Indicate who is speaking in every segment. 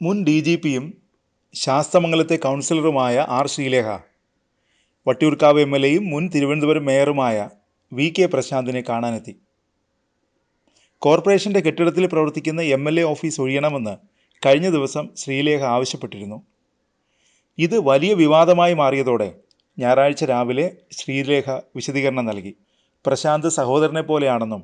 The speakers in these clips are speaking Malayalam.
Speaker 1: മുൻ DGPയും ശാസ്തമംഗലത്തെ കൗൺസിലറുമായ ആർ ശ്രീലേഖ വട്ടിയൂർക്കാവ് MLAയും മുൻ തിരുവനന്തപുരം മേയറുമായ VK പ്രശാന്തിനെ കാണാനെത്തി. കോർപ്പറേഷൻ്റെ കെട്ടിടത്തിൽ പ്രവർത്തിക്കുന്ന MLA ഓഫീസ് ഒഴിയണമെന്ന് കഴിഞ്ഞ ദിവസം ശ്രീലേഖ ആവശ്യപ്പെട്ടിരുന്നു. ഇത് വലിയ വിവാദമായി മാറിയതോടെ ഞായറാഴ്ച രാവിലെ ശ്രീലേഖ വിശദീകരണം നൽകി. പ്രശാന്ത് സഹോദരനെ പോലെയാണെന്നും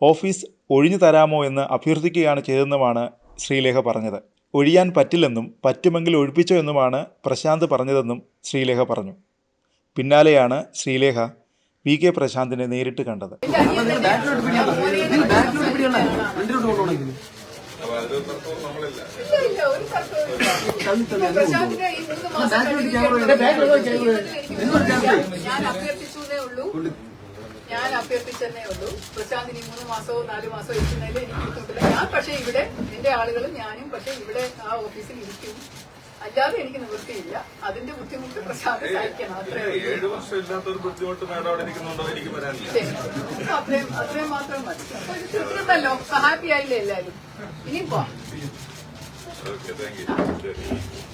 Speaker 1: ഓഫീസ് ഒഴിഞ്ഞു തരാമോ എന്ന് അഭ്യർത്ഥിക്കുകയാണ് ചെയ്തതെന്നുമാണ് ശ്രീലേഖ പറഞ്ഞത്. ഒഴിയാൻ പറ്റില്ലെന്നും പറ്റുമെങ്കിൽ ഒഴിപ്പിച്ചോ എന്നുമാണ് പ്രശാന്ത് പറഞ്ഞതെന്നും ശ്രീലേഖ പറഞ്ഞു. പിന്നാലെയാണ് ശ്രീലേഖ VK പ്രശാന്തിനെ നേരിട്ട് കണ്ടത്.
Speaker 2: ഞാൻ അഭ്യർത്ഥിച്ചതേ ഉള്ളൂ. പ്രശാന്തിന് 3 മാസമോ 4 മാസമോ ഇരിക്കുന്നതിൽ എനിക്ക് ബുദ്ധിമുട്ടില്ല. ഞാൻ പക്ഷേ ഇവിടെ എന്റെ ആളുകളും ഞാനും പക്ഷേ ഇവിടെ ആ ഓഫീസിൽ ഇരിക്കും. അല്ലാതെ എനിക്ക് നിവൃത്തിയില്ല. അതിന്റെ ബുദ്ധിമുട്ട് പ്രശാന്ത് സഹിക്കണം. അത്രയും മാത്രം മതി. അപ്പൊ ഇത് തീർന്നല്ലോ. ഹാപ്പി ആയില്ലേ എല്ലാവരും? ഇനിയും പോവാം.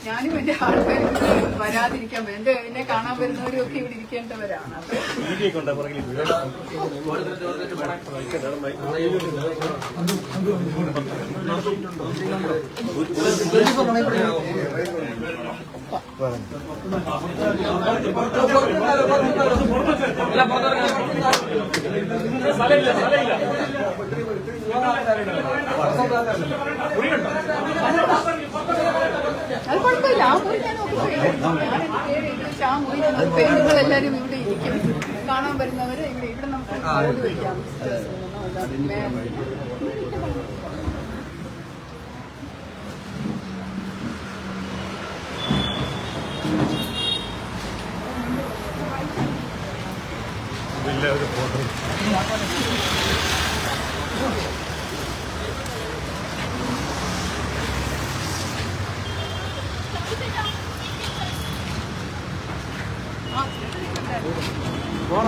Speaker 2: ഞാനും എന്റെ ആൾക്കാരും വരാതിരിക്കാൻ എന്നെ കാണാൻ വരുന്നവരും ഒക്കെ ഇവിടെ ഇരിക്കേണ്ടവരാണ്. അത് കുഴപ്പമില്ല. ആ മുറി ഞാൻ ആ മുറി പെണ്ണുങ്ങളെല്ലാരും ഇവിടെ ഇരിക്കും. കാണാൻ വരുന്നവര് ഇവിടെ നമുക്ക് ബോർഡ് വയ്ക്കാം.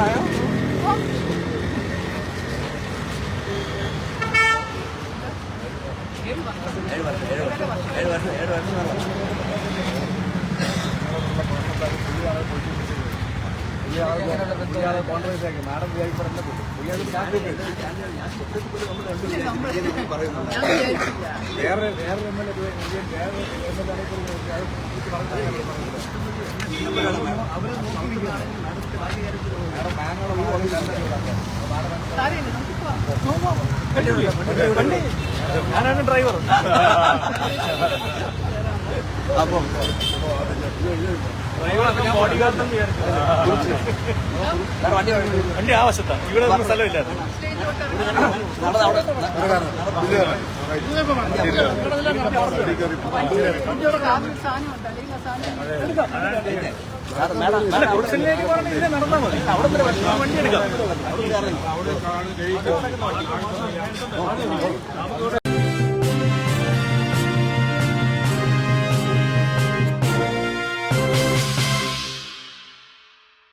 Speaker 3: ആയോ കോൺട്രാക്ട് ആക്കി മാഡം വേറെ ഞാനാണ് ഡ്രൈവർ. അപ്പം വണ്ടി ആവശ്യത്താ. ഇവിടെ ഒന്നും സ്ഥലമില്ല. നടന്നാൽ മതി. അവിടെ വണ്ടി എടുക്കാം.